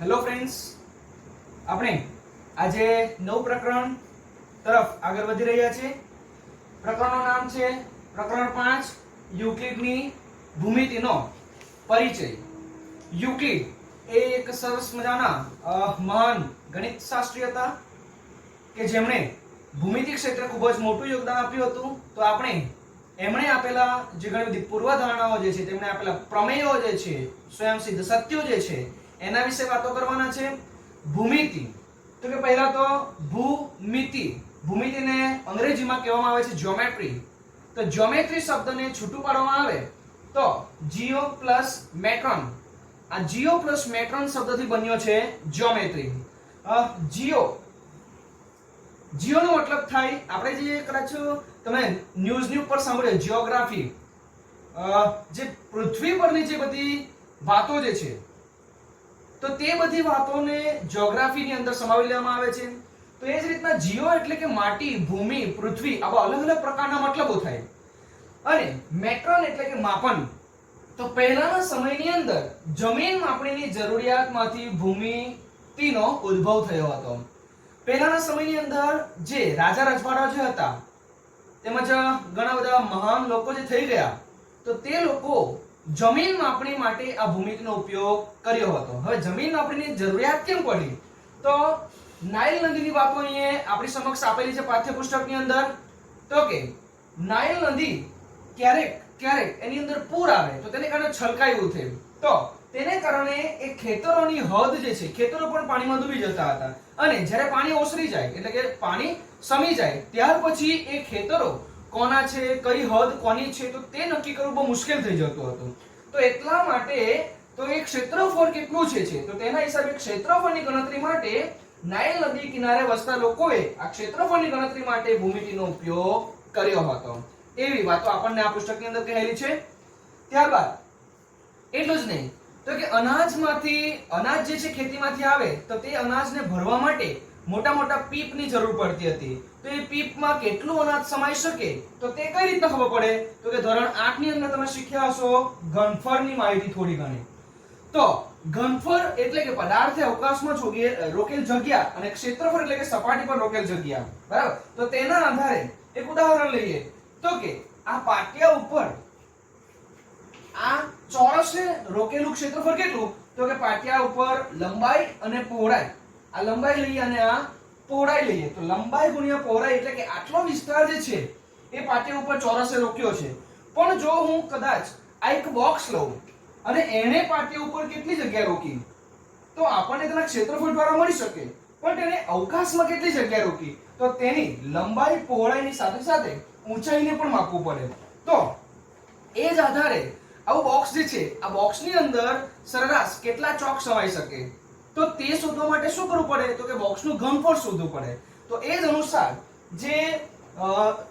Hello friends, આપણે આજે નવ પ્રકરણ તરફ આગળ વધી રહ્યા છીએ. પ્રકરણનું નામ છે પ્રકરણ 5 યુક્લિડની ભૂમિતિનો પરિચય. યુક્લિડ એ એક સરસ મજાના મહાન ગણિતશાસ્ત્રી હતા કે જેમણે ભૂમિતિ ક્ષેત્રે ખૂબ જ મોટું યોગદાન આપ્યું હતું. તો આપણે એમણે આપેલા જે ઘણી બધી પૂર્વધારણાઓ જે છે, તેમણે આપેલા પ્રમેયો જે છે, સ્વયંસિદ્ધ સત્યો જે છે, એના વિશે વાતો કરવાના છે. ભૂમિતિ તો કે પહેલા તો ભૂમિતિ. ભૂમિતિને અંગ્રેજીમાં કહેવામાં આવે છે જ્યોમેટ્રી. તો જ્યોમેટ્રી શબ્દને છૂટું પાડવામાં આવે તો જીઓ પ્લસ મેટ્રોન. આ જીઓ પ્લસ મેટ્રોન શબ્દથી બન્યો છે જ્યોમેટ્રી. જીઓ નો મતલબ થાય, આપણે જે કદાચ તમે ન્યૂઝની ઉપર સાંભળ્યું જીઓગ્રાફી, જે પૃથ્વી પરની જે બધી વાતો જે છે, તો તે બધી વાતોને જીઓગ્રાફીની અંદર સમાવી લેવામાં આવે છે. તો એ જ રીતના જીઓ એટલે કે માટી, ભૂમિ, પૃથ્વી, આવા અલગ અલગ પ્રકારના મતલબો થાય. અને મેટ્રોન એટલે કે માપન. તો પહેલાના સમયની અંદર જમીન માપણીની જરૂરિયાતમાંથી ભૂમિતિનો ઉદ્ભવ થયો હતો. પહેલાના સમયની અંદર જે રાજા રજવાડા જે હતા, તેમજ ઘણા બધા મહાન લોકો જે થઈ ગયા, તો તે લોકો જમીન માપણી માટે આ ભૂમિતિનો ઉપયોગ કર્યો હતો. હવે જમીન માપણીની જરૂરિયાત કેમ પડી? તો નાઇલ નદીની વાતો અહીંયા આપણી સમક્ષ આપેલી છે પાઠ્યપુસ્તકની અંદર. તો કે નાઇલ નદી ક્યારેક એની અંદર પૂર આવે તો તેને કારણે છલકાયું થયું. તો તેને કારણે એ ખેતરોની હદ જે છે, ખેતરો પણ પાણીમાં ડૂબી જતા હતા. અને જ્યારે પાણી ઓસરી જાય એટલે કે પાણી સમી જાય, ત્યાર પછી એ ખેતરો કોના છે, કઈ હદ કોની છે, તો તે નક્કી કરવું બહુ મુશ્કેલ થઈ જતું હતું. તો એટલા માટે તો એ ક્ષેત્રફળ કેટલું છે, તો તેના હિસાબે ક્ષેત્રફળની ગણતરી માટે નાઇલ નદી કિનારે વસતા લોકોએ આ ક્ષેત્રફળની ગણતરી માટે ભૂમિતિનો ઉપયોગ કર્યો હતો. એવી વાતો આપણને આ પુસ્તકની અંદર કહેલી છે. ત્યારબાદ એટલું જ નહીં, તો કે અનાજ જે છે ખેતીમાંથી આવે, તો તે અનાજને ભરવા માટે મોટા મોટા પીપની જરૂર પડતી હતી. તો એ પીપમાં કેટલું અનાજ સમાઈ શકે, તો તે કઈ રીતે ખબર પડે? તો કે ધોરણ 8 ની અંદર તમે શીખ્યા હશો ઘનફળની માહિતી થોડી ઘણી. તો ઘનફળ એટલે કે પદાર્થે અવકાશમાં રોકેલ જગ્યા, અને ક્ષેત્રફળ એટલે કે સપાટી પર રોકેલ જગ્યા. બરાબર? તો તેના આધારે એક ઉદાહરણ લઈએ. તો કે આ પાટિયા ઉપર આ ચોરસે રોકેલું ક્ષેત્રફળ કેટલું? તો કે પાટિયા ઉપર લંબાઈ અને પહોળાઈ, આ લંબાઈ લઈએ અને આ પહોળાઈ લઈએ, તો લંબાઈ ગુણ્યા પહોળાઈ એટલે કે આટલો વિસ્તાર જે છે એ પાટિયા ઉપર ચોરસે રોક્યો છે. પણ જો હું કદાચ આ એક બોક્સ લઉં અને એને પાટિયા ઉપર કેટલી જગ્યા રોકી, તો આપણને તેના ક્ષેત્રફળ દ્વારા મળી શકે. પણ તેને અવકાશમાં કેટલી જગ્યા રોકી, તો તેની લંબાઈ પહોળાઈની સાથે સાથે ઊંચાઈને પણ માપવું પડે. તો એ જ આધારે આવું બોક્સ જે છે, આ બોક્સની અંદર સરેરાશ કેટલા ચોક સમાઈ શકે, તો તે શોધવા માટે શું કરવું પડે? તો કે બોક્સનું ઘનફળ શોધવું પડે. તો એ જ અનુસાર જે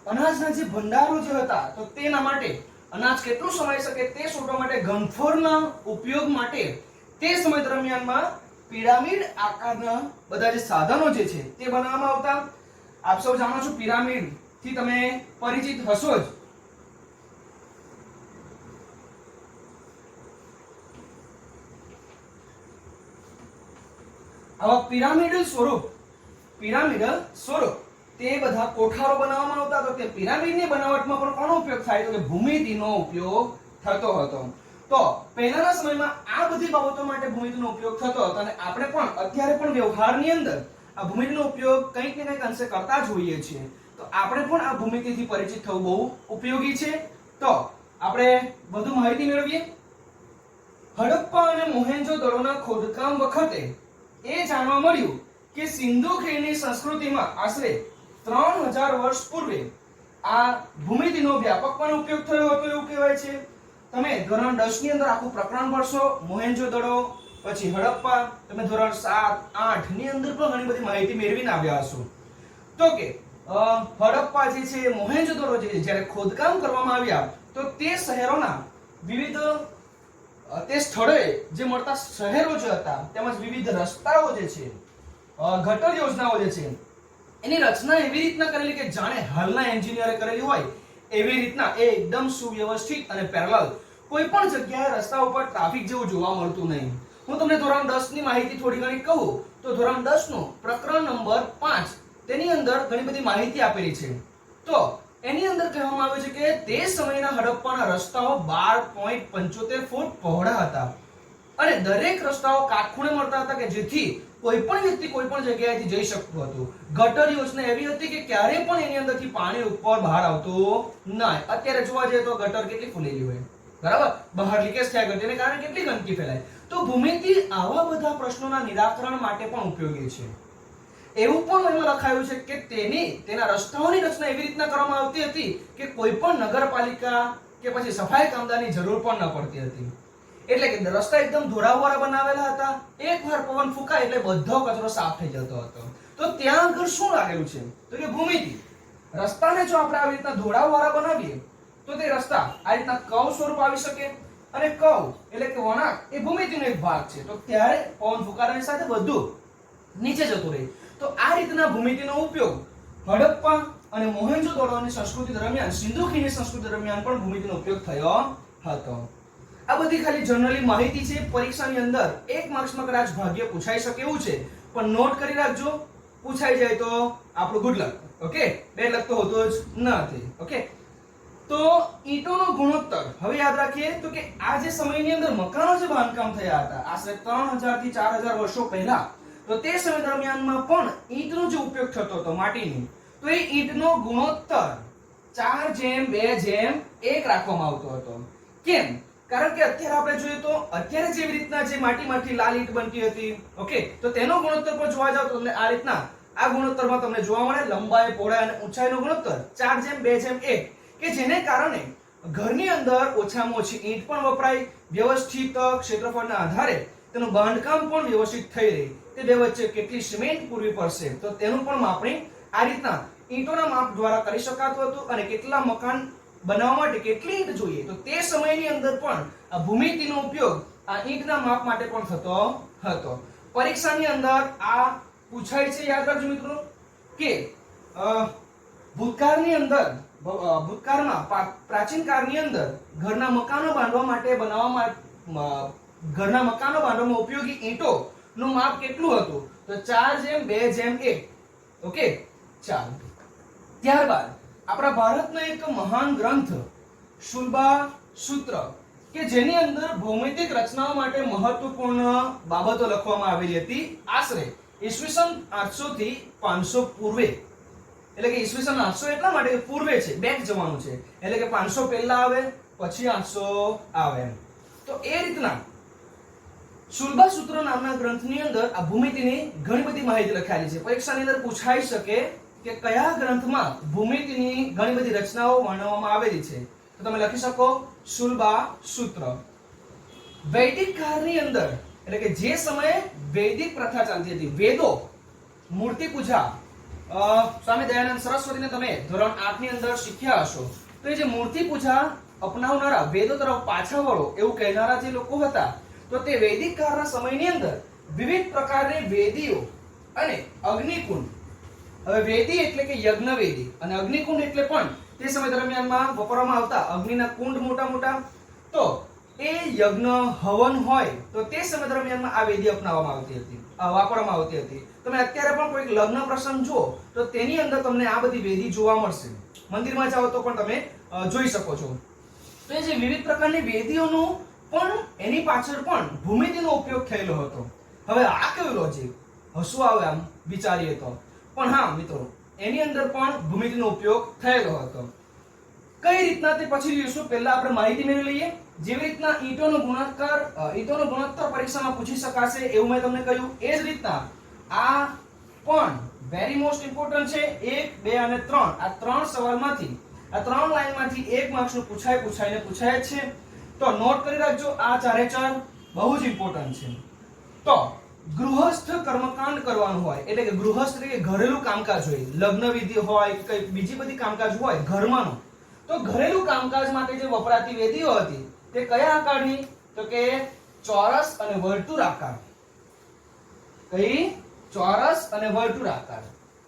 અનાજના જે ભંડારો જે હતા, તો તેના માટે અનાજ કેટલું સમાઈ શકે તે શોધવા માટે ઘનફળના ઉપયોગ માટે તે સમય દરમિયાનમાં પિરામિડ આકારના બધા જે સાધનો જે છે તે બનાવવામાં આવતા. આપ સૌ જાણો છો, પિરામિડ થી તમે પરિચિત હશો જ. આવા પિરામિડલ સ્વરૂપ તે બધા કોઠારો બનાવવામાં આવતા. તો તે પિરામિડની બનાવટમાં પણ કોનો ઉપયોગ થાય? તો કે ભૂમિતિનો ઉપયોગ થતો હતો. તો પહેલાના સમયમાં આ બધી બાબતો માટે ભૂમિતિનો ઉપયોગ થતો હતો, અને આપણે પણ અત્યારે પણ વ્યવહારની અંદર આ ભૂમિતિનો ઉપયોગ કંઈક ને કંઈક અંશે કરતા જ હોઈએ છીએ. તો આપણે પણ આ ભૂમિતિથી પરિચિત થવું બહુ ઉપયોગી છે. તો આપણે વધુ માહિતી મેળવીએ. હડપ્પા અને મોહેન્જો-દડોના ખોદકામ વખતે એ જાણવા મળ્યું કે સિંધુ ખીણની સંસ્કૃતિમાં આશરે 3000 વર્ષ પૂર્વે આ ભૂમિતિનો વ્યાપકપણે ઉપયોગ થયો હતો એવું કહેવાય છે. તમે ધોરણ 10 ની અંદર આખું પ્રકરણ ભણશો, મોહેન્જો-દડો, પછી હડપ્પા. તમે ધોરણ 7, 8 ની અંદર પણ ઘણી બધી માહિતી મેળવીને આવ્યા હશો. તો કે હડપ્પા જે છે, મોહેન્જો-દડો જે છે, જ્યારે ખોદકામ કરવામાં આવ્યા, તો તે શહેરોના વિવિધ તે સ્થળોએ જે મળતા શહેરો જે હતા, તેમજ વિવિધ રસ્તાઓ જે છે, ગટર યોજનાઓ જે છે, એની રચના એવી રીતના કરેલી કે જાણે હાલના એન્જિનિયરે કરેલી હોય એવી રીતના એ એકદમ સુવ્યવસ્થિત અને પેરેલલ. કોઈ પણ જગ્યાએ રસ્તા ઉપર ટ્રાફિક જેવું જોવા મળતું નહીં. હું તમને ધોરણ 10 ની માહિતી થોડી ઘણી કહું તો ધોરણ 10 નું પ્રકરણ નંબર 5 તેની અંદર ઘણી બધી માહિતી આપેલી છે. તો એની અંદર કહેવામાં આવ્યું છે કે તે સમયના હડપ્પાના રસ્તાઓ 12.75 ફૂટ પહોળા હતા અને દરેક રસ્તાઓ કાટખૂણે મળતા હતા કે જેથી કોઈ પણ વ્યક્તિ કોઈ પણ જગ્યાએથી જઈ શકતું હતું. ગટર યોજના એવી હતી કે ક્યારે પણ એની અંદરથી પાણી ઉપર બહાર આવતું નહીં. અત્યારે જોવા જઈએ તો ગટર કેટલી ફૂલેલી હોય, બરાબર, બહાર લીકેજ થયા કરે, તેને કારણે કેટલી ગંદકી ફેલાય. તો ભૂમિતિ આવા બધા પ્રશ્નોના નિરાકરણ માટે પણ ઉપયોગી છે. એવું પણ એમાં લખાયું છે કે તેના રસ્તાઓની રચના એવી રીતના કરવામાં આવતી હતી કે કોઈ પણ નગરપાલિકા કે પછી સફાઈ કામદારની જરૂર પણ ન પડતી હતી. એટલે કે રસ્તા એકદમ ધોળાવવાળા બનાવેલા હતા. એકવાર પવન ફૂંકાય એટલે બધો કચરો સાફ થઈ જતો હતો. તો ત્યાં આગળ શું લાગેલું છે તો કે ભૂમિતિ. રસ્તાને જો આપણે આવી રીતના ધોળાવવાળા બનાવીએ તો તે રસ્તા આ રીતના કર્વ સ્વરૂપ આવી શકે અને કર્વ એટલે કે વળાંક એ ભૂમિતિનો એક ભાગ છે. તો ત્યારે પવન ફૂંકાવાની સાથે બધું નીચે જતું રહે. તો આ રીતના ભૂમિતિનો ઉપયોગ હડપ્પા અને મોહેન્જો-દડોની સંસ્કૃતિ દરમિયાન, સિંધુ ખીણની સંસ્કૃતિ દરમિયાન પણ ભૂમિતિનો ઉપયોગ થયો હતો. આ બધી ખાલી જનરલી માહિતી છે. પરીક્ષાની અંદર 1 માર્ક્સમાં કદાચ ભાગ્ય પૂછાઈ શકે એવું છે, પણ નોટ કરી રાખજો. પૂછાઈ જાય તો આપણું ગુડ લક. ઓકે, બેડ લક તો હોતો જ નથી. ઓકે, તો ઈંટોનો ગુણોત્તર હવે યાદ રાખીએ તો કે આ જે સમયની અંદર મકાનો જે બાંધકામ થયા હતા આશરે 3000 થી 4000 વર્ષો પહેલા, તો તે સમય દરમિયાનમાં પણ ઈંટનો જે ઉપયોગ થતો હતો માટીની, તો એ ઈંટનો ગુણોત્તર 4:2:1 રાખવામાં આવતો હતો. કેમ? કારણ કે અત્યારે આપણે જોઈએ તો અત્યારે જેવી રીતના જે માટીમાંથી લાલ ઈંટ બનતી હતી, ઓકે, તો તેનો ગુણોત્તર પણ જોવા જાવ તો તમને આ રીતના આ ગુણોત્તરમાં તમને જોવા મળે લંબાઈ, પહોળાઈ અને ઊંચાઈનો ગુણોત્તર 4:2:1 કે જેને કારણે ઘરની અંદર ઓછામાં ઓછી ઈંટ પણ વપરાય, વ્યવસ્થિત ક્ષેત્રફળના આધારે તેનું બાંધકામ પણ વ્યવસ્થિત થઈ રહે. તે બે વચ્ચે કેટલી સિમેન્ટ પૂરવી પડશે તો તેનું પણ માપણી આ રીતના ઈંટોના માપ દ્વારા કરી શકાતું હતું. અને કેટલા મકાન બનાવવા માટે કેટલી ઈંટ જોઈએ તો તે સમયની અંદર પણ આ ભૂમિતિનો ઉપયોગ આ ઈંટના માપ માટે પણ થતો હતો. પરીક્ષાની અંદર આ પૂછાય છે. યાદ રાખજો મિત્રો કે ભૂતકાળમાં પ્રાચીન કાળની અંદર ઘરના મકાનો બાંધવામાં ઉપયોગી ઈંટો નું માપ કેટલું હતું તો 4:2:1. ઓકે, ચાલો. ત્યારબાદ આપણા ભારતનો એક મહાન ગ્રંથ શુલ્બા સૂત્ર કે જેની અંદર ભૌમિતિક રચનાઓ માટે મહત્વપૂર્ણ બાબતો લખવામાં આવેલી હતી આશરે ઈસવીસન 800 થી 500 પૂર્વે. એટલે કે ઈસવીસન 800 એટલા માટે કે પૂર્વે છે, બેક જવાનું છે, એટલે કે 500 પહેલા આવે પછી 800 આવે. તો એ રીતના શુલ્બા સૂત્ર નામના ગ્રંથની અંદર આ ભૂમિતિની ઘણી બધી માહિતી લખાયેલી છે. પરીક્ષાની અંદર પૂછાઈ શકે કે કયા ગ્રંથમાં ભૂમિતિની ઘણી બધી રચનાઓ વર્ણવવામાં આવેલી છે, તો તમે લખી શકો શુલ્બા સૂત્ર. વૈદિક કાળની અંદર એટલે કે જે સમયે વૈદિક પ્રથા ચાલતી હતી, વેદો, મૂર્તિ પૂજા, સ્વામી દયાનંદ સરસ્વતીને તમે ધોરણ 8 ની અંદર શીખ્યા હશો. તો એ જે મૂર્તિ પૂજા અપનાવનારા, વેદો તરફ પાછા વળો એવું કહેનારા જે લોકો હતા, તો તે વૈદિક કાળના સમયની અંદર વિવિધ પ્રકારની વેદીઓ અને અગ્નિકુંડ. હવે વેદી એટલે કે યજ્ઞ વેદી અને અગ્નિકુંડ એટલે પણ તે સમય દરમિયાનમાં વપરાવામાં આવતા અગ્નિના કુંડ મોટા મોટા. તો એ યજ્ઞ હવન હોય તો તે સમય દરમિયાનમાં આ વેદી અપનાવવામાં આવતી હતી, વાપરવામાં આવતી હતી. તમે અત્યારે પણ કોઈ લગ્ન પ્રસંગ જુઓ તો તેની અંદર તમને આ બધી વેદી જોવા મળશે. મંદિરમાં જાઓ તો પણ તમે જોઈ શકો છો. તો એ જે વિવિધ પ્રકારની વેદીઓનું પણ એની પાછળ પણ ભૂમિતિનો ઉપયોગ થયેલો હતો. હવે આ કેવું લોજિક, હસવું આવે આમ વિચારીએ તો, પણ હા મિત્રો એની અંદર પણ ભૂમિતિનો ઉપયોગ થયેલો હતો. કઈ રીતના તે પછી જોઈશું. પહેલા આપણે માહિતી મેળવી લઈએ. જેવી રીતના ઈંટોનો ગુણોત્તર પરીક્ષામાં પૂછી શકાશે એવું મેં તમને કહ્યું, એ જ રીતના આ પણ વેરી મોસ્ટ ઇમ્પોર્ટન્ટ છે. 1, 2 અને 3 આ 3 સવાલમાંથી, આ 3 લાઈનમાંથી 1 માર્ક્સનું પૂછાય જ છે. તો નોટ કરી રાખજો, આ 4 બહુ જ ઇમ્પોર્ટન્ટ છે. તો ગૃહસ્થ કર્મકાંડ કરવાનું હોય એટલે કે ગૃહસ્થ એટલે કે ઘરેલું કામકાજ હોય, લગ્ન વિધિ હોય કે બીજી બધી કામકાજ હોય ઘરમાંનું, તો ઘરેલું કામકાજ માટે જે વપરાતી વેદીઓ હતી તે કયા આકારની તો કે ચોરસ અને વર્તુળાકાર. કઈ? ચોરસ અને વર્તુળાકાર.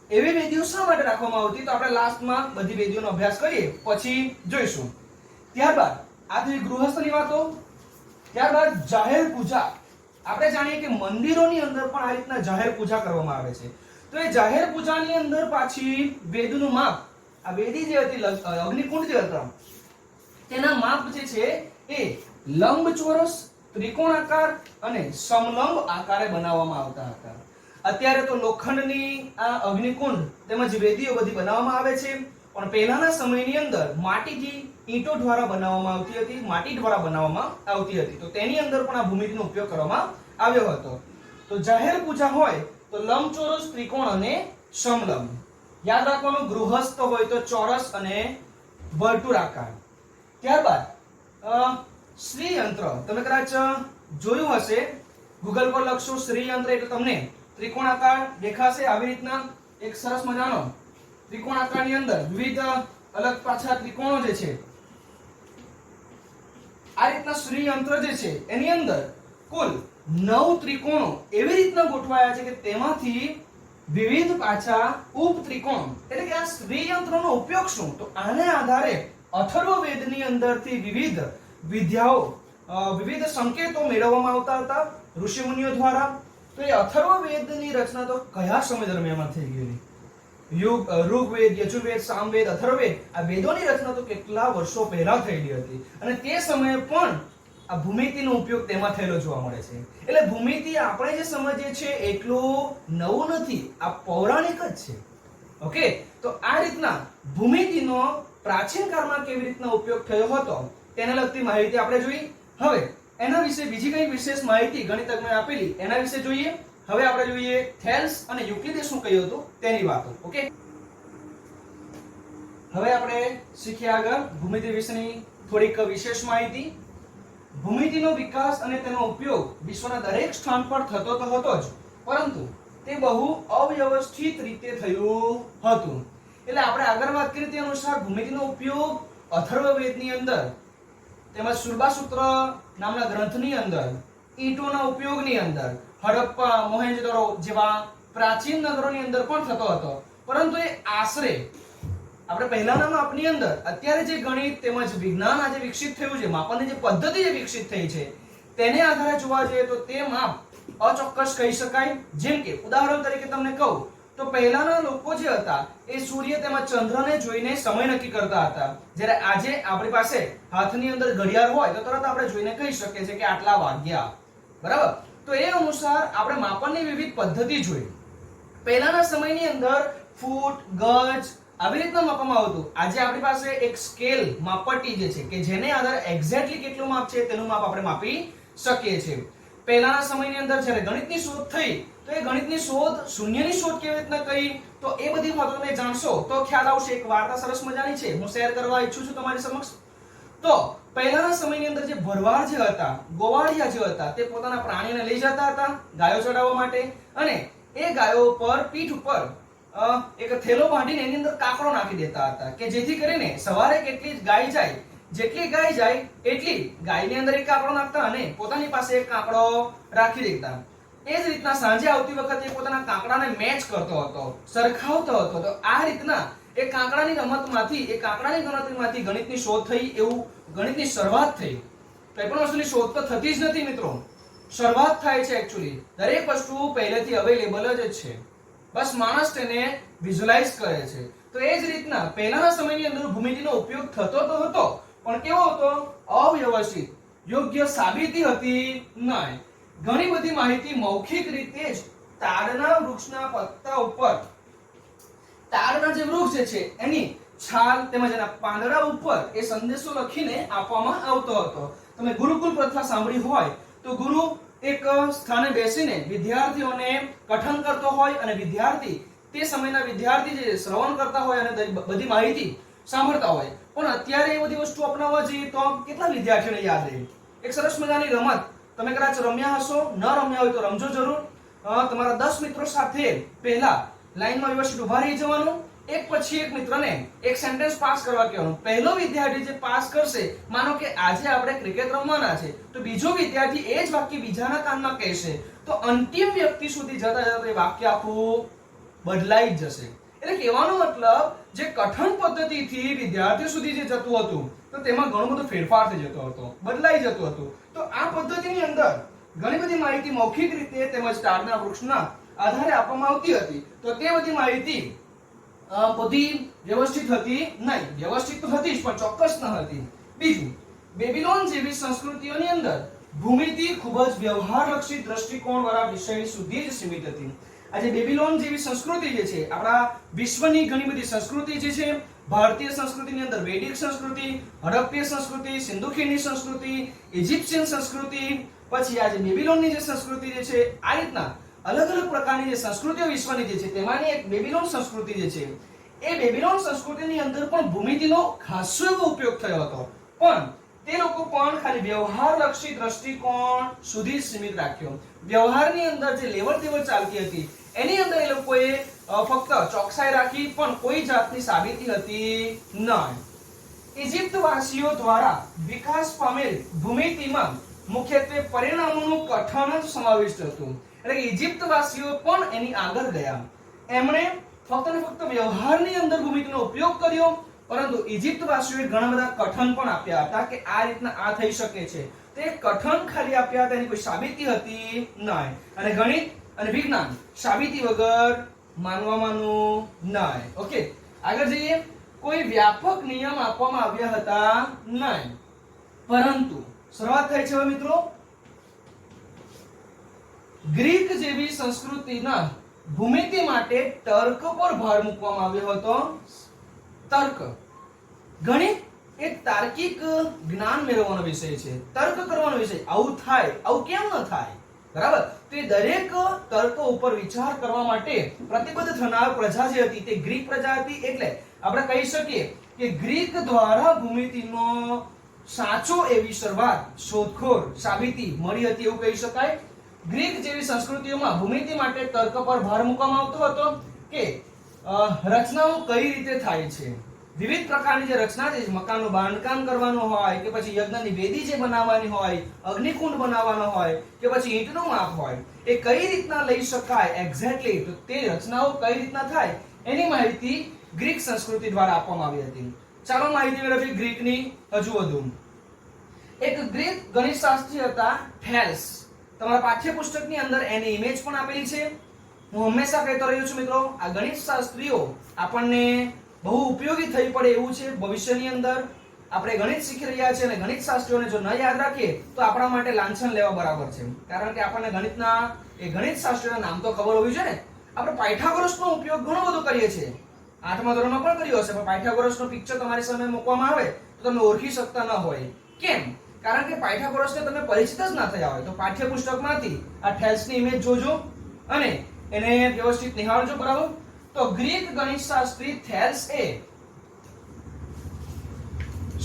એવી વેદીઓ શા માટે રાખવામાં આવતી તો આપણે લાસ્ટમાં બધી વેદીઓનો અભ્યાસ કરીએ પછી જોઈશું. ત્યારબાદ આ થઈ ગૃહસ્થની વાતો. ત્યારબાદ જાહેર પૂજા. આપણે જાણીએ કે મંદિરોની અંદર પણ આ રીતના જાહેર પૂજા કરવામાં આવે છે. તો એ જાહેર પૂજાની અંદર પાછી વેદનું માપ, આ વેદી જે હતી, અગ્નિકુંડ જે હતા, તેના માપ જે છે એ લંબચોરસ, ત્રિકોણાકાર અને સમલંબ આકારે બનાવવામાં આવતા હતા. અત્યારે તો લોખંડની આ અગ્નિકુંડ તેમજ વેદીઓ બધી બનાવવામાં આવે છે, પણ પહેલાના સમયની અંદર માટીથી, ઈંટો દ્વારા બનાવવામાં આવતી હતી, માટી દ્વારા બનાવવામાં આવતી હતી. તો તેની અંદર પણ આ ભૂમિતિનો ઉપયોગ કરવામાં આવ્યો હતો. તો જાહેર પૂજા હોય તો લંબચોરસ, ત્રિકોણ અને સમલંબ. યાદ રાખવાનું, ગૃહસ્થ હોય તો ચોરસ અને વર્તુળાકાર. ત્યારબાદ શ્રીયંત્ર, તમે કદાચ જોયું હશે, ગૂગલ પર લખશો શ્રીયંત્ર એટલે તમને ત્રિકોણાકાર દેખાશે. આવી રીતના એક સરસ મજાનો ત્રિકોણાકારની અંદર વિવિધ અલગ પાછા ત્રિકોણો જે છે, આ રીતના શ્રીયંત્ર જે છે એની અંદર કુલ 9 ત્રિકોણો એવી રીતના ગોઠવાયા છે કે તેમાંથી વિવિધ પાછા ઉપત્રિકોણ, એટલે કે આ શ્રીયંત્રનો ઉપયોગ શું? તો આને આધારે અથર્વવેદની અંદરથી વિવિધ વિદ્યાઓ, વિવિધ સંકેતો મેળવવામાં આવતા હતા ઋષિમુનિઓ દ્વારા. તો એ અથર્વવેદની રચના તો કયા સમય દરમિયાન થઈ ગયેલી? ઋગ્વેદ, યજુર્વેદ, સામવેદ, અથર્વવેદ, આ વેદોની રચના તો કેટલા વર્ષો પહેલા થયેલી હતી, અને તે સમયે પણ આ ભૂમિતિનો ઉપયોગ તેમાં થયેલો જોવા મળે છે. એટલે ભૂમિતિ આપણે જે સમજીએ છીએ એટલું નવું નથી, આ પૌરાણિક જ છે. ઓકે, તો આ રીતના ભૂમિતિનો પ્રાચીન કાળમાં કેવી રીતના ઉપયોગ થયો હતો તેને લગતી માહિતી આપણે જોઈ. હવે એના વિશે બીજી કઈ વિશેષ માહિતી ગણિતજ્ઞોએ આપેલી એના વિશે જોઈએ. હવે આપણે જોઈએ થેલ્સ અને યુક્લિડે શું કહ્યું હતું તેની વાતો. ઓકે, હવે આપણે શીખ્યા આગળ ભૂમિતિ વિશેની થોડીક વિશેષ માહિતી. ભૂમિતિનો વિકાસ અને તેનો ઉપયોગ વિશ્વના દરેક સ્થાન પર થતો તો હતો જ, પરંતુ તે બહુ અવ્યવસ્થિત રીતે થયું હતું. એટલે આપણે આગળ વાત કરી તે અનુસાર ભૂમિતિનો ઉપયોગ અથર્વવેદની અંદર તેમજ સુરબાસૂત્ર નામના ગ્રંથની અંદર, ઈંટોના ઉપયોગની અંદર, હડપ્પા, મોહેંજો-દડો જેવા પ્રાચીન નગરોની અંદર પણ થતો હતો. પરંતુ એ આશરે આપણે પહેલાના માપની અંદર અત્યારે જે ગણિત તેમજ વિજ્ઞાન આજે વિકસિત થયું છે, માપનની જે પદ્ધતિ જે વિકસિત થઈ છે તેને આધારે જોવા જઈએ તો તે માપ અચોક્કસ કહી શકાય. જેમ કે ઉદાહરણ તરીકે તમને કહું તો પહેલાના લોકો જે હતા એ સૂર્ય તેમજ ચંદ્રને જોઈને સમય નક્કી કરતા હતા. જ્યારે આજે આપણી પાસે હાથની અંદર ઘડિયાળ હોય તો તરત આપણે જોઈને કહી શકીએ છીએ કે આટલા વાગ્યા. બરાબર? તો એ અનુસાર આપણે માપનની વિવિધ પદ્ધતિ જોઈ. પહેલાના સમયની અંદર ફૂટ, ગજ આવી રીતના માપવામાં આવતું. આજે આપણી પાસે એક સ્કેલ, માપપટ્ટી જે છે કે જેને આધારે એક્ઝેક્ટલી કેટલું માપ છે તેનું માપ આપણે માપી શકીએ છીએ. પહેલાના સમયની અંદર જ્યારે ગણિતની શોધ થઈ તો એ ગણિતની શોધ, શૂન્યની શોધ કેવી રીતના કરી તો એ બધી વાતો તમે જાણશો તો ખ્યાલ આવશે. એક વાર્તા સરસ મજાની છે, હું શેર કરવા ઈચ્છું છું તમારી સમક્ષ. તો પહેલાના સમયની અંદર જે ભરવાડ જે હતા, ગોવાળિયા જે હતા, તે પોતાના પ્રાણીને લઈ જતા હતા ગાયો ચરાવવા માટે, અને એ ગાયો પર પીઠ ઉપર એક થેલો બાંધીને એની અંદર કાકડો નાખી દેતા હતા કે જેથી કરીને સવારે કેટલી ગાય જાય, જેટલી ગાય જાય એટલી ગાયની અંદર એક કાકડો નાખતા અને પોતાની પાસે એક કાકડો રાખી દેતા. એ જ રીતના સાંજે આવતી વખતે પોતાના કાકડાને મેચ કરતો હતો, સરખાવતો હતો. તો આ રીતના એ કાકડાની રમતમાંથી, એ કાકડાની ગણતરીમાંથી ગણિતની શોધ થઈ, એવું ગણિતની શરૂઆત થઈ. કોઈ પણ વસ્તુની શોધ તો થતી જ નથી મિત્રો, શરૂઆત થાય છે. એકચ્યુઅલી દરેક વસ્તુ પહેલેથી અવેલેબલ જ છે, બસ માણસ તેને વિઝ્યુઅલાઇઝ કરે છે. તો એ જ રીતના પહેલાના સમયની અંદર ભૂમિતિનો ઉપયોગ થતો તો હતો, પણ કેવો હતો? અવ્યવસ્થિત, યોગ્ય સાબિતી હતી નહીં. ઘણી બધી માહિતી મૌખિક રીતે જ તાડના વૃક્ષના પત્તા ઉપર, તાડના જે વૃક્ષ છે એની છાલ તેમજ એના પાંદડા ઉપર એ સંદેશો લખીને આપવામાં આવતો હતો. તમે ગુરુકુલ પ્રથા સાંભળી હોય તો ગુરુ એક સ્થાને બેસીને વિદ્યાર્થીઓને કથન કરતો હોય અને વિદ્યાર્થી, તે સમયના વિદ્યાર્થી જે શ્રવણ કરતા હોય અને બધી માહિતી સાંભળતા હોય. પણ અત્યારે એ બધી વસ્તુ અપનાવવા જઈએ તો કેટલા વિદ્યાર્થીઓને યાદ રહે? એક સરસ મજાની રમત તમે કદાચ રમ્યા હશો, ન રમ્યા હોય તો રમજો જરૂર. તમારા 10 મિત્રો સાથે પહેલા લાઈનમાં વ્યવસ્થિત ઉભા રહી જવાનું, એક પછી એક મિત્રને એક સેન્ટેન્સ પાસ કરવા કહેવાનું. પહેલો વિદ્યાર્થી જે પાસ કરશે, માનો કે આજે આપણે ક્રિકેટ રમવાના છે, તો બીજો વિદ્યાર્થી એ જ વાક્ય બીજાના કાનમાં કહેશે, તો અંતિમ વ્યક્તિ સુધી જતા જતા એ વાક્ય આખું બદલાઈ જ જશે. એટલે કહેવાનો મતલબ જે કથન પદ્ધતિથી વિદ્યાર્થીઓ સુધી જે જતું હતું તો તેમાં ઘણો બધો ફેરફાર થઈ જતો હતો, બદલાઈ જતો હતો. તો આ પદ્ધતિની અંદર ઘણી બધી માહિતી મૌખિક રીતે તેમજ તાડના વૃક્ષના આધારે આપવામાં આવતી હતી. તો તે બધી માહિતી બધી વ્યવસ્થિત હતી નહીં. વ્યવસ્થિત તો હતી જ પણ ચોક્કસ ન હતી. બીજું, બેબીલોન જેવી સંસ્કૃતિઓની અંદર ભૂમિતિ ખૂબ જ વ્યવહારલક્ષી દ્રષ્ટિકોણ વાળા વિષય સુધી જ સીમિત હતી. આજે બેબીલોન જેવી સંસ્કૃતિ જે છે, આપણા વિશ્વની ઘણી બધી સંસ્કૃતિ જે છે, ભારતીય સંસ્કૃતિની અંદર વૈદિક સંસ્કૃતિ, હડપ્પીય સંસ્કૃતિ, સિંધુ ખીણની સંસ્કૃતિ, ઇજિપ્શિયન સંસ્કૃતિ, પછી આજે બેબીલોનની જે સંસ્કૃતિ જે છે, આ રીતના અલગ અલગ પ્રકારની જે સંસ્કૃતિઓ વિશ્વની જે છે તેમાંની એક બેબીલોન સંસ્કૃતિ જે છે, એ બેબીલોન સંસ્કૃતિની અંદર પણ ભૂમિતિનો ખાસો એવો ઉપયોગ થયો હતો. પણ તે લોકો પણ ખાલી વ્યવહારલક્ષી દ્રષ્ટિકોણ સુધી સીમિત રાખ્યો. વ્યવહારની અંદર જે લેવડ દેવડ ચાલતી હતી એની અંદર એ લોકોએ ફક્ત ચોકસાઈ રાખી, પણ કોઈ જાતની સાબિતી હતી નહીં. ઇજિપ્તવાસીઓ દ્વારા વિકાસ પામેલ ભૂમિતિમાં મુખ્યત્વે પરિણામોનું કથન જ સમાવિષ્ટ હતું. એટલે કે ઇજિપ્તવાસીઓ પણ એની આગળ ગયા. એમણે ફક્ત ને ફક્ત વ્યવહારની અંદર ભૂમિતિનો ઉપયોગ કર્યો, પરંતુ ઇજિપ્તવાસીઓએ ઘણા બધા કથન પણ આપ્યા હતા કે આ રીતના આ થઈ શકે છે. તે કથન ખાલી આપ્યા હતા, એની કોઈ સાબિતી હતી નહીં. અને ગણિત અને વિજ્ઞાન સાબિતી વગર માનવામાંનું નહીં. ઓકે, આગળ જઈએ. કોઈ વ્યાપક નિયમ આપવામાં આવ્યા હતા નહીં, પરંતુ શરૂઆત થાય છે હવે મિત્રો, ગ્રીક જેવી સંસ્કૃતિના ભૂમિતિ માટે તર્ક પર ભાર મૂકવામાં આવ્યો હતો. તર્ક, ગણિત એ તાર્કિક જ્ઞાન મેળવવાનો વિષય છે, તર્ક કરવાનો વિષય. આવું થાય, આવું કેમ ન થાય, બરાબર? તો એ દરેક તર્કો ઉપર વિચાર કરવા માટે પ્રતિબદ્ધ થનાર પ્રજા જે હતી તે ગ્રીક પ્રજા હતી. એટલે આપણે કહી શકીએ કે ગ્રીક દ્વારા ભૂમિતિનો સાચો એવી શરૂઆત, શોધખોળ, સાબિતી મળી હતી એવું કહી શકાય. ગ્રીક જેવી સંસ્કૃતિઓમાં ભૂમિતિ માટે તર્ક પર ભાર મૂકવામાં આવતો હતો કે રચનાઓ કઈ રીતે થાય છે. વિવિધ પ્રકારની જે રચના છે, મકાનનું બાંધકામ કરવાનું હોય કે પછી યજ્ઞની વેદી જે બનાવવાની હોય, અગ્નિકુંડ બનાવવાનો હોય કે પછી ઈંટનું માપ હોય, એ કઈ રીતના લઈ શકાય એક્ઝેક્ટલી, તો તે રચનાઓ કઈ રીતના થાય એની માહિતી ગ્રીક સંસ્કૃતિ દ્વારા આપવામાં આવી હતી. ચાલો માહિતી મેળવીએ ગ્રીકની હજુ વધુ. એક ગ્રીક ગણિતશાસ્ત્રી હતા થેલ્સ. તમારા પાઠ્યપુસ્તકની અંદર એની ઇમેજ પણ આપેલી છે. હું હંમેશા કહેતો રહ્યો છું મિત્રો, આ ગણિતશાસ્ત્રીઓ આપણને બહુ ઉપયોગી થઈ પડે એવું છે. ભવિષ્યની અંદર આપણે ગણિત શીખી રહ્યા છીએ અને ગણિતશાસ્ત્રીઓને જો ન યાદ રાખીએ તો આપણા માટે લાંછન લેવા બરાબર છે. કારણ કે આપણને ગણિતના એ ગણિતશાસ્ત્રીઓના નામ તો ખબર હોવી જોઈએ ને. આપણે પાયથાગોરસનો ઉપયોગ ઘણો બધો કરીએ છીએ, 8મા ધોરણમાં પણ કર્યો હશે, પણ પાયથાગોરસનો પિક્ચર તમારી સામે મૂકવામાં આવે તો તમે ઓળખી શકતા ન હોય. કેમ? કારણ કે પાયથાગોરસને તમે પરિચિત જ ના થયા હોય. તો પાઠ્યપુસ્તકમાંથી આ થેલ્સની ઇમેજ જોજો અને એને વ્યવસ્થિત નિહાળજો, બરાબર? તો ગ્રીક ગણિતશાસ્ત્રી થેલ્સ એ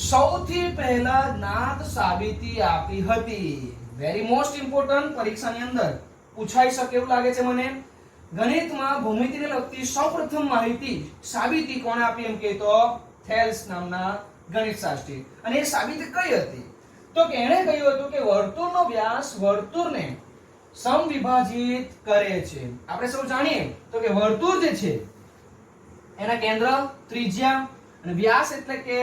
સૌથી પહેલા જ્ઞાત સાબિતી આપી હતી. વેરી મોસ્ટ ઇમ્પોર્ટન્ટ, પરીક્ષાની અંદર પૂછાઈ શકે એવું લાગે છે મને. ગણિતમાં ભૂમિતિને લગતી સૌપ્રથમ માહિતી, સાબિતી કોણે આપી એમ કે તો થેલ્સ નામના ગણિતશાસ્ત્રી. અને એ સાબિતી કઈ હતી? તો કે એણે કહ્યું હતું કે વર્તુળનો વ્યાસ વર્તુળને સમવિભાજિત કરે છે. આપણે સૌ જાણીએ તો કે વર્તુળ જે છે એના કેન્દ્ર, ત્રિજ્યા અને વ્યાસ એટલે કે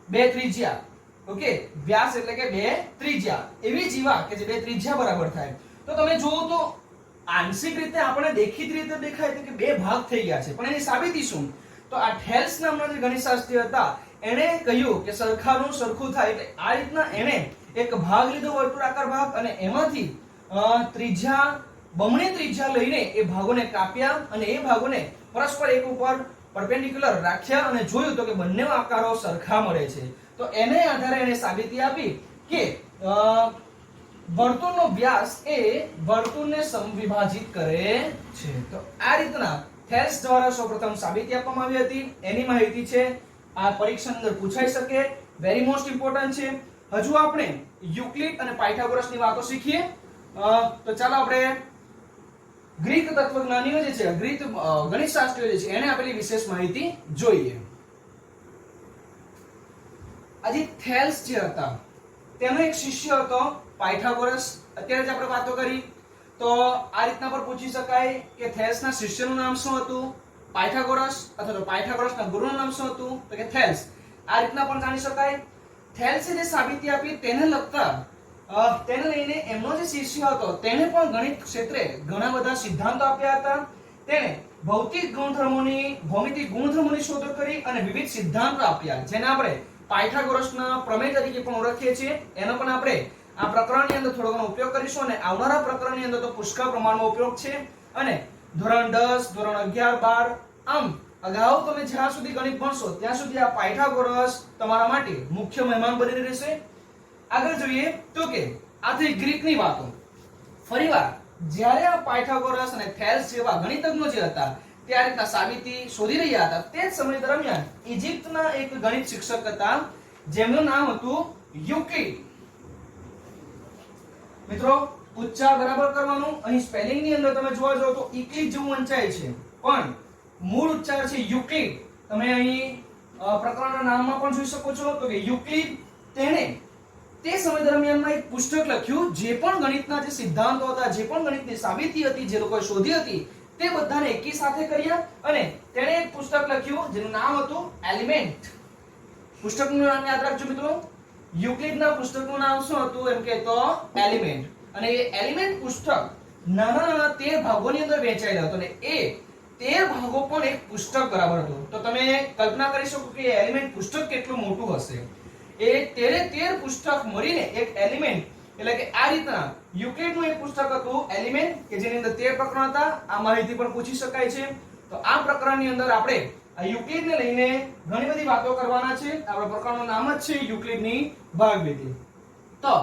બે ત્રિજ્યા. ઓકે, વ્યાસ એટલે કે બે ત્રિજ્યા, એવી જીવા કે જે બે ત્રિજ્યા બરાબર થાય. તો તમે જોવો તો આંશિક રીતે આપણે દેખીતી રીતે દેખાય તો કે બે ભાગ થઈ ગયા છે, પણ એની સાબિતી શું? તો આ થેલ્સ નામના જે ગણિતશાસ્ત્રી હતા એણે કહ્યું કે સરખાનું સરખું થાય. એટલે આ રીતના એણે એક ભાગ લીધો, વર્તુળાકાર ભાગ, અને એમાંથી ત્રિજ્યા, બમણી ત્રિજ્યા લઈને એ ભાગોને કાપ્યા અને એ ભાગોને પરસ્પર એક ઉપર પરપેન્ડિક્યુલર રાખ્યા અને જોયું તો કે બંને આકારો સરખા મળે છે. તો એને આધારે એને સાબિતી આપી કે વર્તુળનો વ્યાસ એ વર્તુળને સમવિભાજિત કરે છે. તો આ રીતના થેલ્સ દ્વારા સૌપ્રથમ સાબિતી આપવામાં આવી હતી. એની માહિતી છે, આ પરીક્ષાની અંદર પૂછાઈ શકે, વેરી મોસ્ટ ઇમ્પોર્ટન્ટ છે. હજુ આપણે યુક્લિડ અને પાયથાગોરસની વાતો શીખીએ. તો ચાલો આપણે ગ્રીક તત્વજ્ઞાનીઓ જે છે, ગ્રીક ગણિતશાસ્ત્રીઓ જે છે એને આપેલી વિશેષ માહિતી જોઈએ. આજે થેલ્સ જે હતા તેનો એક શિષ્ય હતો પાયથાગોરસ. અત્યારે જ આપણે વાતો કરી તો આ રીતના પર પૂછી શકાય કે થેલ્સના શિષ્યનું નામ શું હતું? પાયથાગોરસ. અથવા તો પાયથાગોરસના ગુરુનું નામ શું હતું? તો કે થેલ્સ. આ રીતના પણ જાણી શકાય. થેલ્સે જે સાબિતી આપી તેને લગતા તેને લઈને એમનો જે શિષ્ય હતો તેને પણ ગણિત ક્ષેત્રે ઘણા બધા સિદ્ધાંતો આપ્યા હતા. તેને ભૌતિક ગુણધર્મોની ભૌમિતિક ગુણધર્મોની શોધો કરી અને વિવિધ સિદ્ધાંતો આપ્યા, જેને આપણે પાયથાગોરસના પ્રમેય તરીકે પણ ઓળખીએ છીએ. એનો પણ આપણે આ પ્રકરણની અંદર થોડો ઘણો ઉપયોગ કરીશું અને આવનારા પ્રકરણની અંદર તો પુષ્કળ પ્રમાણમાં ઉપયોગ છે. અને ધોરણ 10, ધોરણ 11, 12 આમ અગાઉ તમે જ્યાં સુધી ગણિત ભણશો ત્યાં સુધી આ પાયથાગોરસ તમારા માટે મુખ્ય મહેમાન બની રહેશે. આગળ જોઈએ તો કે આ થઈ ગ્રીકની વાતો. ફરીવાર જ્યારે આ પાયથાગોરસ અને થેલ્સ જેવા ગણિતજ્ઞો જે હતા તે આ રીતના સાબિતી શોધી રહ્યા હતા, તે જ સમય દરમિયાન ઇજિપ્તના એક ગણિત શિક્ષક હતા જેમનું નામ હતું યુક્લિડ. મિત્રો ઉચ્ચાર બરાબર કરવાનું. અહીં સ્પેલિંગ ની અંદર તમે જોવા જાઓ તો ઇક્લિડ જેવું વંચાય છે, પણ મૂળ ઉચ્ચાર છે યુક્લિડ. તમે અહીં પ્રકરણના નામમાં પણ જોઈ શકો છો તો કે યુક્લિડ તેણે તે સમય દરમિયાનમાં એક પુસ્તક લખ્યું જે પણ ગણિતના જે સિદ્ધાંતો હતા, જે પણ ગણિતની સાબિતી હતી, જે લોકોએ શોધી હતી તે બધાને એકી સાથે કર્યા અને તેણે એક પુસ્તક લખ્યું જેનું નામ હતું એલિમેન્ટ. પુસ્તકનું નામ યાદ રાખજો મિત્રો. યુક્લિડના પુસ્તકનું નામ શું હતું એમ કે તો એલિમેન્ટ. અને એ એલિમેન્ટ પુસ્તક નાના નાના 13 ભાગોની અંદર વહેંચાયેલો હતો અને એ 13 ભાગો પણ એક પુસ્તક બરાબર હતું. તો તમે કલ્પના કરી શકો કે એલિમેન્ટ પુસ્તક કેટલું મોટું હશે. એ 13 પુસ્તક મળીને એક એલિમેન્ટ, એટલે કે આ રીતના યુક્લિડનું એક પુસ્તક હતું એલિમેન્ટ કે જેની અંદર 13 પ્રકરણ હતા. આ માહિતી પણ પૂછી શકાય છે. તો આ પ્રકરણની અંદર આપણે આ યુક્લિડને લઈને ઘણી બધી વાતો કરવાના છે. આપણા પ્રકરણનું નામ જ છે યુક્લિડની ભાગવિધિ. તો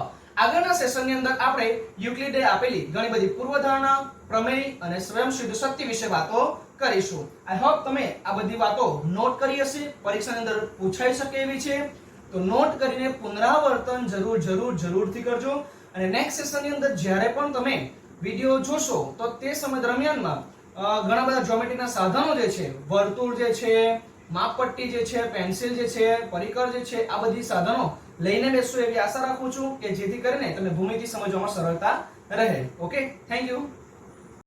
આગળના સેશનની અંદર આપણે યુક્લિડે આપેલી ઘણી બધી પૂર્વધારણા, પ્રમેય અને સ્વયંસિદ્ધ સત્ય વિશે વાતો કરીશું. આઈ હોપ તમે આ બધી વાતો નોટ કરી હશે. પરીક્ષાની અંદર પૂછાઈ શકે એવી છે. તો નોટ કરીને પુનરાવર્તન જરૂરથી કરજો. અને નેક્સ્ટ સેશનની અંદર જ્યારે પણ તમે વિડિયો જોશો તો તે સમય દરમિયાનમાં ઘણા બધા જ્યોમેટ્રીના સાધનો જે છે, વર્તુળ જે છે, માપપટ્ટી જે છે, પેન્સિલ જે છે, પરિકર જે છે, આ બધી સાધનો લઈને બેસશો એવી આશા રાખું છું કે જેથી કરીને તમને ભૂમિતિ સમજવામાં સરળતા રહે. Okay, thank you.